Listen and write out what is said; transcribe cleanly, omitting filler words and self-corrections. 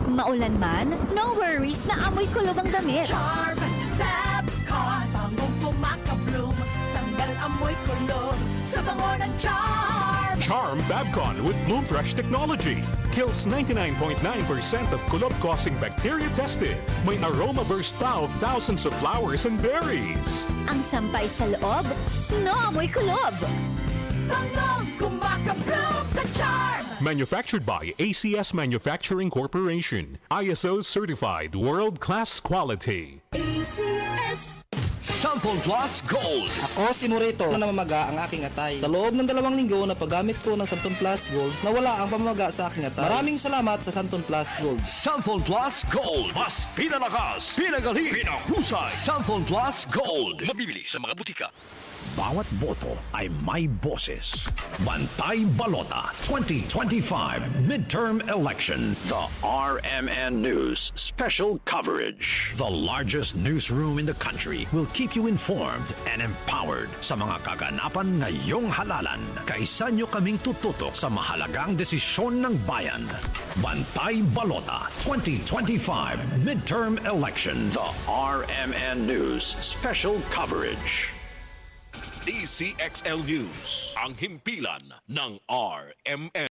Maulan man, no worries na amoy kulob ang damit. Charm Fabcon, bangong pumakabloom, tanggal amoy kulob sa bango ng Charm. Charm Fabcon with Bloom Fresh technology kills 99.9% of kulob-causing bacteria tested. May aroma burst pa of thousands of flowers and berries. Ang sampay sa loob, no amoy kulob. Bangong kumakabloom sa Charm. Manufactured by ACS Manufacturing Corporation. ISO certified world-class quality. ACS. Santon Plus Gold. Ako si Morito na namamaga ang aking atay. Sa loob ng 2 linggo na paggamit ko ng Santon Plus Gold, nawala ang pamamaga sa aking atay. Maraming salamat sa Santon Plus Gold. Santon Plus Gold. Mas pinalakas, pinagaling, pinahusay. Santon Plus Gold. Mabibili sa mga butika. Bawat boto ay may boses. Bantay Balota 2025 Midterm Election. The RMN News Special Coverage. The largest newsroom in the country will keep you informed and empowered sa mga kaganapan ngayong halalan. Kaisa nyo kaming tututok sa mahalagang desisyon ng bayan. Bantay Balota 2025 Midterm Election. The RMN News Special Coverage. DCXL News, ang himpilan ng RMN.